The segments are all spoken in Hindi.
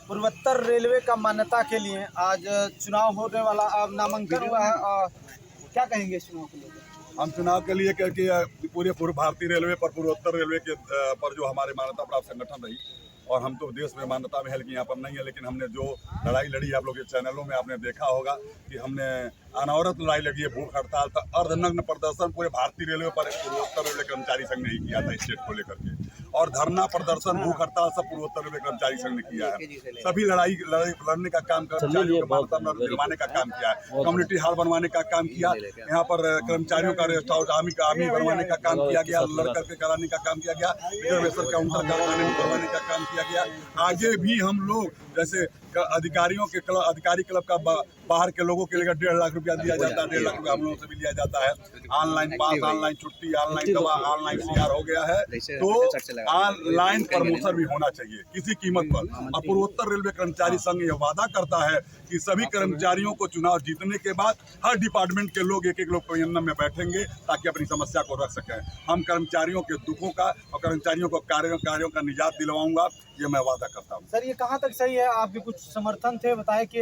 पूर्वोत्तर रेलवे का मान्यता के लिए आज चुनाव होने वाला, अब नामांकन हुआ है। और क्या कहेंगे इस चुनाव को लेकर? हम चुनाव के लिए क्योंकि पूरे भारतीय रेलवे पर, पूर्वोत्तर रेलवे के पर जो हमारे मान्यता प्राप्त संगठन रही, और हम तो देश में मान्यता में है लेकिन यहाँ पर नहीं है, लेकिन हमने जो लड़ाई लड़ी, आप लोग के चैनलों में आपने देखा होगा कि हमने अनवरत लड़ाई लड़ी है, भूख हड़ताल था, अर्धनग्न प्रदर्शन पूरे भारतीय रेलवे पर पूर्वोत्तर रेलवे कर्मचारी संघ ने ही किया था स्टेट को लेकर के, और धरना प्रदर्शन, भूख हड़ताल सब पूर्वोत्तर रेलवे कर्मचारी संघ ने किया है। सभी लड़ाई लड़ने का काम, कर्मचारियों को मान्यता दिलवाने का काम किया है, कम्युनिटी हॉल बनवाने का काम किया, यहाँ पर कर्मचारियों का रेस्ट हाउस आर्मी बनवाने का काम किया गया, लड़ करके कराने का काम किया गया, रिजर्वेशन काउंटर करवाने का काम किया गया। आगे भी हम लोग जैसे अधिकारियों के अधिकारी क्लब का बाहर के लोगों के लिए 1.5 लाख रुपया दिया जाता है, 1.5 लाख रुपया हम लोगों से भी लिया जाता है। ऑनलाइन पास, ऑनलाइन छुट्टी, ऑनलाइन दवा, ऑनलाइन CR हो गया है, तो ऑनलाइन प्रमोशन भी होना चाहिए किसी कीमत पर। और पूर्वोत्तर रेलवे कर्मचारी संघ यह वादा करता है कि सभी कर्मचारियों को चुनाव जीतने के बाद हर डिपार्टमेंट के लोग एक लोग पयन्नम में बैठेंगे ताकि अपनी समस्या को रख सकें। हम कर्मचारियों के दुखों का और कर्मचारियों को कार्यों का निजात दिलवाऊंगा, ये मैं वादा करता हूँ। सर, ये कहाँ तक सही है? आपके कुछ समर्थन थे, बताए कि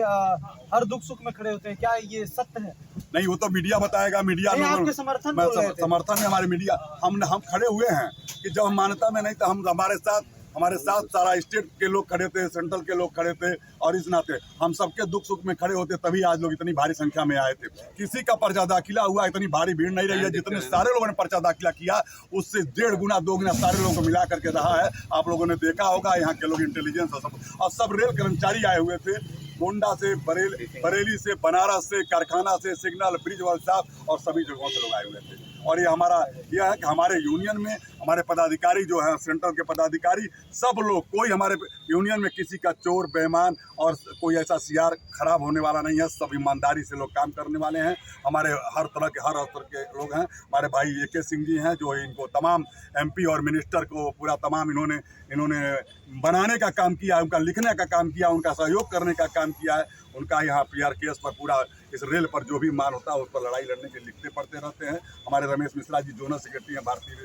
हर दुख सुख में खड़े होते हैं, क्या ये सत्य है? नहीं, वो तो मीडिया बताएगा। मीडिया में आपके समर्थन में हमारे मीडिया हम खड़े हुए हैं कि जब हम मान्यता में नहीं, तो हमारे साथ सारा स्टेट के लोग खड़े थे, सेंट्रल के लोग खड़े थे, और इस नाते हम सबके दुख सुख में खड़े होते, तभी आज लोग इतनी भारी संख्या में आए थे। किसी का पर्चा दाखिला हुआ, इतनी भारी भीड़ नहीं रही है। जितने सारे लोगों ने पर्चा दाखिला किया, उससे 1.5 गुना 2 गुना सारे लोगों को मिला करके रहा है। आप लोगों ने देखा होगा, यहाँ के लोग इंटेलिजेंस और सब रेल कर्मचारी आए हुए थे, गोंडा से, बरेली से, बनारस से, कारखाना से, सिग्नल, ब्रिज वर्कशॉप और सभी जगहों से लोग आए हुए थे। और ये यह है कि हमारे यूनियन में हमारे पदाधिकारी जो हैं, सेंट्रल के पदाधिकारी सब लोग, कोई हमारे यूनियन में किसी का चोर, बेईमान और कोई ऐसा CR खराब होने वाला नहीं है। सब ईमानदारी से लोग काम करने वाले हैं। हमारे हर स्तर के लोग हैं। हमारे भाई AK सिंह जी हैं, जो इनको तमाम MP और मिनिस्टर को पूरा तमाम इन्होंने बनाने का काम किया, उनका लिखने का काम किया, उनका सहयोग करने का काम किया है। उनका यहाँ PRKS पर पूरा इस रेल पर जो भी माल होता है उस पर लड़ाई लड़ने के लिखते पढ़ते रहते हैं। हमारे रमेश मिश्रा जी जोनल सेक्रेटरी हैं भारतीय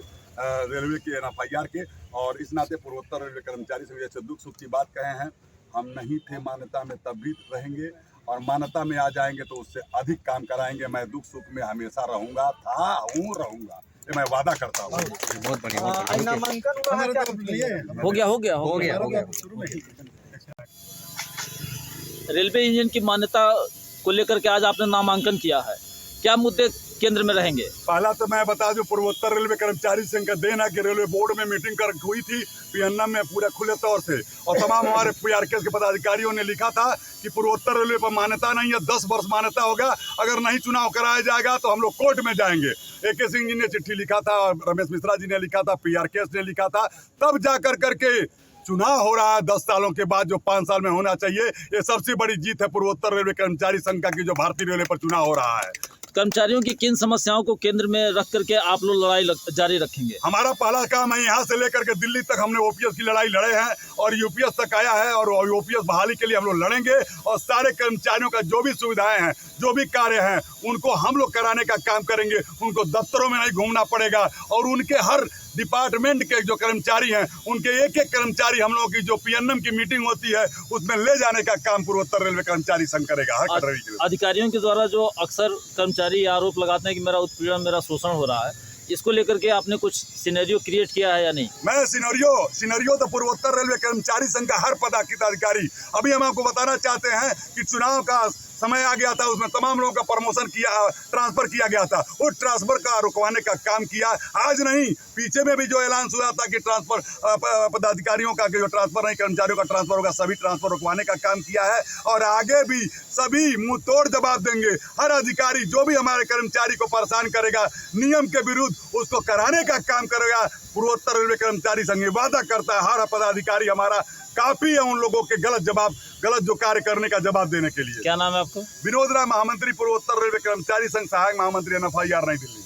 रेलवे के FIR के, और इस नाते पूर्वोत्तर रेलवे कर्मचारी से जैसे दुख सुख की बात कहे हैं, हम नहीं थे मान्यता में तब भी रहेंगे, और मान्यता में आ जाएंगे तो उससे अधिक काम कराएंगे। मैं दुख सुख में हमेशा रहूंगा, रहूंगा, ये मैं वादा करता हूँ। बहुत बढ़िया। नामांकन हो गया। रेलवे इंजन की मान्यता को लेकर के आज आपने नामांकन किया है, क्या मुद्दे केंद्र में रहेंगे? पहला तो मैं बता दूं, पूर्वोत्तर रेलवे कर्मचारी संघ का देन है कि रेलवे बोर्ड में मीटिंग हुई थी PNM में पूरे खुले तौर से, और तमाम हमारे PRKS के पदाधिकारियों ने लिखा था कि पूर्वोत्तर रेलवे पर मान्यता नहीं है, 10 वर्ष मान्यता होगा, अगर नहीं चुनाव कराया जाएगा तो हम लोग कोर्ट में जाएंगे। AK सिंह जी ने चिट्ठी लिखा था, रमेश मिश्रा जी ने लिखा था, PRKS ने लिखा था, तब जाकर करके चुनाव हो रहा है 10 सालों के बाद, जो 5 साल में होना चाहिए। ये सबसे बड़ी जीत है पूर्वोत्तर रेलवे कर्मचारी संघ का कि जो भारतीय रेलवे पर चुनाव हो रहा है। कर्मचारियों की किन समस्याओं को केंद्र में रख करके आप लोग लड़ाई जारी रखेंगे? हमारा पहला काम है, यहाँ से लेकर के दिल्ली तक हमने OPS की लड़ाई लड़े हैं, और UPS तक आया है, और OPS बहाली के लिए हम लोग लड़ेंगे, और सारे कर्मचारियों का जो भी सुविधाएं हैं, जो भी कार्य हैं, उनको हम लोग कराने का काम करेंगे। उनको दफ्तरों में नहीं घूमना पड़ेगा, और उनके हर डिपार्टमेंट के जो कर्मचारी हैं, उनके एक कर्मचारी हम लोगों की जो PNM की मीटिंग होती है उसमें ले जाने का काम पूर्वोत्तर रेलवे कर्मचारी संघ करेगा। अधिकारियों के द्वारा जो अक्सर कर्मचारी आरोप लगाते हैं कि मेरा उत्पीड़न, मेरा शोषण हो रहा है, इसको लेकर के आपने कुछ सिनेरियो क्रिएट किया है या नहीं? मैं सिनेरियो तो पूर्वोत्तर रेलवे कर्मचारी संघ का हर पदाधिकारी, अभी हम आपको बताना चाहते हैं कि चुनाव का समय आ गया था, उसमें तमाम लोगों का प्रमोशन किया, ट्रांसफर किया गया था, उस ट्रांसफर का रुकवाने का काम किया। आज नहीं, पीछे में भी जो ऐलान हुआ था कि ट्रांसफर पदाधिकारियों का जो ट्रांसफर नहीं, कर्मचारियों का ट्रांसफर होगा, सभी ट्रांसफर रुकवाने का काम किया है, और आगे भी सभी मुंह तोड़ जवाब देंगे। हर अधिकारी जो भी हमारे कर्मचारी को परेशान करेगा, नियम के विरुद्ध उसको कराने का काम करेगा, पूर्वोत्तर रेलवे कर्मचारी संघ वादा करता है। हर पदाधिकारी हमारा काफी है उन लोगों के गलत जो कार्य करने का जवाब देने के लिए। क्या नाम है आपका? विनोद राय, महामंत्री पूर्वोत्तर रेलवे कर्मचारी संघ, सहायक महामंत्री NFIR नई दिल्ली।